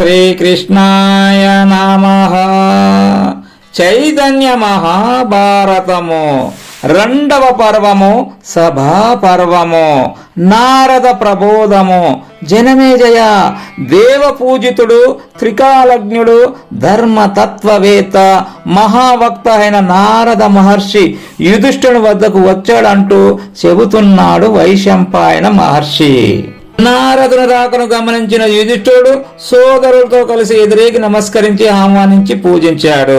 శ్రీకృష్ణాయ నమః. చైతన్య మహాభారతము రెండవ పర్వము సభా పర్వము. నారద ప్రబోధము. జనమేజయ, దేవపూజితుడు, త్రికాలజ్ఞుడు, ధర్మతత్వవేత్త, మహావక్త అయిన నారద మహర్షి యుధిష్ఠుని వద్దకు వచ్చాడంటూ చెబుతున్నాడు వైశంపాయన మహర్షి. నారదుని రాకను గమనించిన యుధిష్ఠుడు సోదరులతో కలిసి ఎదురేగి నమస్కరించి ఆహ్వానించి పూజించాడు.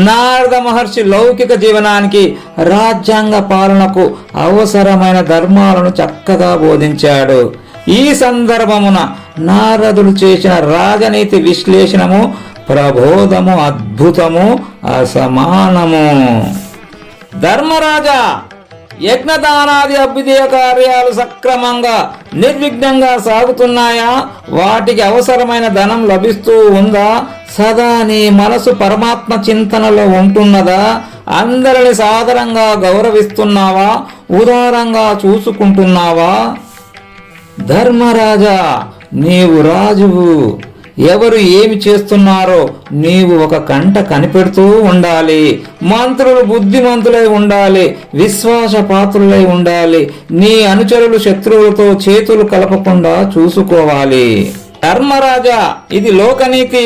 నారద మహర్షి లౌకిక జీవనానికి, రాజ్యాంగ పాలనకు అవసరమైన ధర్మాలను చక్కగా బోధించాడు. ఈ సందర్భమున నారదుడు చేసిన రాజనీతి విశ్లేషణము, ప్రబోధము అద్భుతము, అసమానము. ధర్మరాజా, యజ్ఞదానాది అభ్యుదయ కార్యాలు సక్రమంగా నిర్విఘ్నంగా సాగుతున్నాయా? వాటికి అవసరమైన ధనం లభిస్తూ ఉందా? సదా నీ మనసు పరమాత్మ చింతనలో ఉంటున్నదా? అందరిని సాదరంగా గౌరవిస్తున్నావా? ఉదారంగా చూసుకుంటున్నావా? ధర్మరాజా, నీవు రాజువు. ఎవరు ఏమి చేస్తున్నారో నీవు ఒక కంట కనిపెడుతూ ఉండాలి. మంత్రులు బుద్ధిమంతులై ఉండాలి, విశ్వాసపాత్రులై ఉండాలి. నీ అనుచరులు శత్రువులతో చేతులు కలపకుండా చూసుకోవాలి. ధర్మరాజా, ఇది లోకనీతి,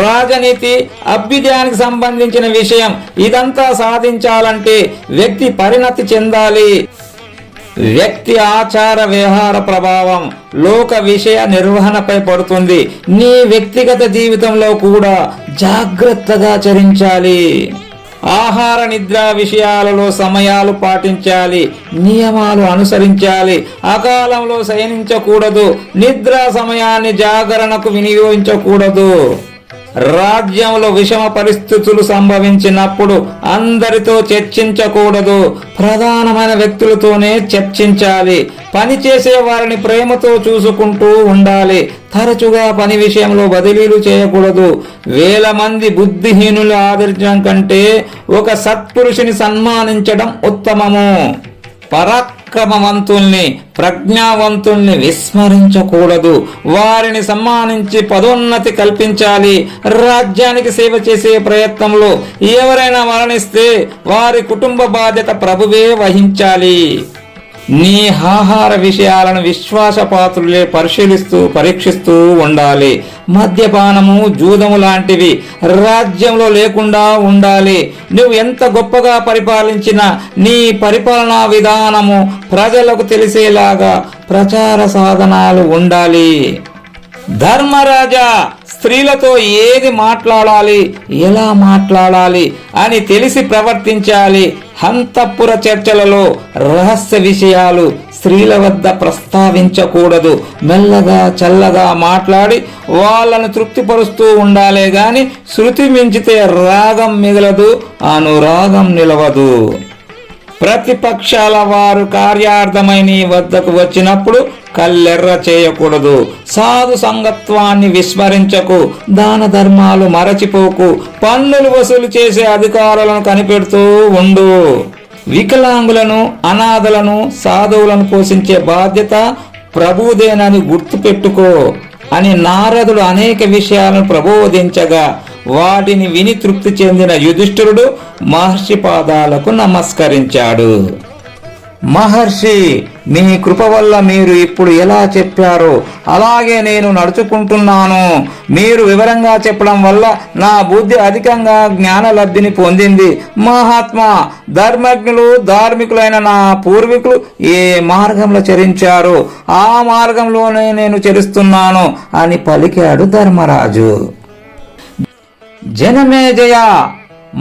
రాజనీతి, అభ్యుదయానికి సంబంధించిన విషయం. ఇదంతా సాధించాలంటే వ్యక్తి పరిణతి చెందాలి. వ్యక్తి ఆచార వ్యవహార ప్రభావం లోక విషయ నిర్వహణపై పడుతుంది. నీ వ్యక్తిగత జీవితంలో కూడా జాగ్రత్తగా చరించాలి. ఆహార నిద్ర విషయాలలో సమయాలు పాటించాలి, నియమాలు అనుసరించాలి. అకాలంలో శయనించకూడదు, నిద్రా సమయాన్ని జాగరణకు వినియోగించకూడదు. రాజ్యంలో విషమ పరిస్థితులు సంభవించినప్పుడు అందరితో చర్చించకూడదు, ప్రధానమైన వ్యక్తులతోనే చర్చించాలి. పని చేసే వారిని ప్రేమతో చూసుకుంటూ ఉండాలి. తరచుగా పని విషయంలో బదిలీలు చేయకూడదు. 1000 మంది బుద్ధిహీనులు ఆదరించడం కంటే ఒక సత్పురుషుని సన్మానించడం ఉత్తమము. పరాక్రమవంతుల్ని, ప్రజ్ఞావంతుల్ని విస్మరించకూడదు. వారిని సన్మానించి పదోన్నతి కల్పించాలి. రాజ్యానికి సేవ చేసే ప్రయత్నంలో ఎవరైనా మరణిస్తే వారి కుటుంబ బాధ్యత ప్రభువే వహించాలి. నీ ఆహార విషయాలను విశ్వాసపాత్రులే పరిశీలిస్తూ పరీక్షిస్తూ ఉండాలి. మద్యపానము, జూదము లాంటివి రాజ్యంలో లేకుండా ఉండాలి. నువ్వు ఎంత గొప్పగా పరిపాలించినా నీ పరిపాలనా విధానము ప్రజలకు తెలిసేలాగా ప్రచార సాధనాలు ఉండాలి. ధర్మరాజా, స్త్రీలతో ఏది మాట్లాడాలి, ఎలా మాట్లాడాలి అని తెలిసి ప్రవర్తించాలి. అంతఃపుర చర్చలలో రహస్య విషయాలు స్త్రీల వద్ద ప్రస్తావించకూడదు. మెల్లగా చల్లగా మాట్లాడి వాళ్ళను తృప్తిపరుస్తూ ఉండాలే గాని శృతి మించితే రాగం మిగలదు, అనురాగం నిలవదు. ప్రతిపక్షాల వారు కార్యార్థమై నీ వద్దకు వచ్చినప్పుడు కల్లెర్ర చేయకూడదు. సాధు సంగత్వాన్ని విస్మరించకు. దాన ధర్మాలు మరచిపోకు. పన్నులు వసూలు చేసే అధికారులను కనిపెడుతూ ఉండు. వికలాంగులను, అనాథలను, సాధువులను పోషించే బాధ్యత ప్రభుదేనని గుర్తుపెట్టుకో అని నారదుడు అనేక విషయాలను ప్రబోధించగా వాటిని విని తృప్తి చెందిన యుధిష్ఠిరుడు మహర్షి పాదాలకు నమస్కరించాడు. మహర్షి, మీ కృప వల్ల మీరు ఇప్పుడు ఎలా చెప్పారో అలాగే నేను నడుచుకుంటున్నాను. మీరు వివరంగా చెప్పడం వల్ల నా బుద్ధి అధికంగా జ్ఞాన లబ్ధిని పొందింది. మహాత్మా, ధర్మజ్ఞులు, ధార్మికులైన నా పూర్వీకులు ఏ మార్గంలో చరించారో ఆ మార్గంలోనే నేను చరిస్తున్నాను అని పలికాడు ధర్మరాజు. జనమేజయ,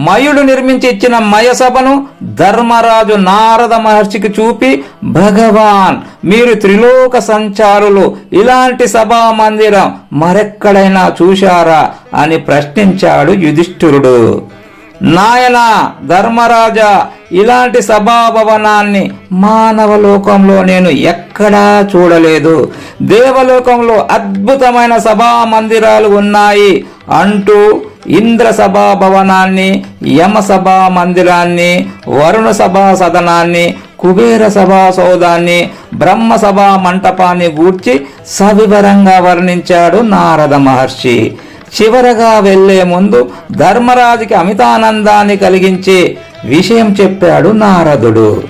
మయుడు నిర్మించి ఇచ్చిన మయసభను ధర్మరాజు నారద మహర్షికి చూపి, భగవాన్, మీరు త్రిలోక సంచారులు, ఇలాంటి సభా మందిరం మరెక్కడైనా చూశారా అని ప్రశ్నించాడు యుధిష్ఠిరుడు. నాయనా ధర్మరాజా, ఇలాంటి సభాభవనాన్ని మానవ లోకంలో నేను ఎక్కడా చూడలేదు. దేవలోకంలో అద్భుతమైన సభా మందిరాలు ఉన్నాయి అంటూ ఇంద్ర సభా భవనాన్ని, యమ సభా మందిరాన్ని, వరుణ సభా సదనాన్ని, కుబేర సభా సౌధాన్ని, బ్రహ్మ సభా మంటపాన్ని గూర్చి సవివరంగా వర్ణించాడు నారద మహర్షి. చివరగా వెళ్లే ముందు ధర్మరాజుకి అమితానందాన్ని కలిగించే విషయం చెప్పాడు నారదుడు.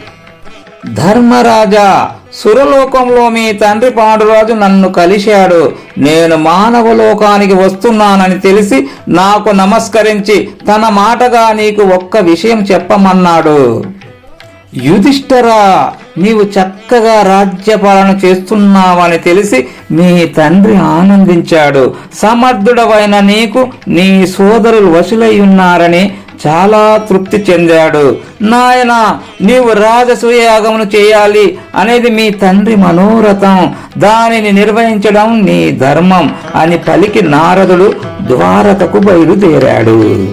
ధర్మరాజా, సురలోకంలో మీ తండ్రి పాండురాజు నన్ను కలిశాడు. నేను మానవలోకానికి వస్తున్నానని తెలిసి నాకు నమస్కరించి తన మాటగా నీకు ఒక్క విషయం చెప్పమన్నాడు. యుధిష్ఠిరా, నీవు చక్కగా రాజ్యపాలన చేస్తున్నావని తెలిసి మీ తండ్రి ఆనందించాడు. సమర్థుడవైన నీకు నీ సోదరులు వశులై ఉన్నారని చాలా తృప్తి చెందాడు. నాయనా, నీవు రాజసూయాగమును చేయాలి అనేది మీ తండ్రి మనోరథం. దానిని నిర్వహించడం నీ ధర్మం అని పలికి నారదుడు ద్వారకకు బయలుదేరాడు.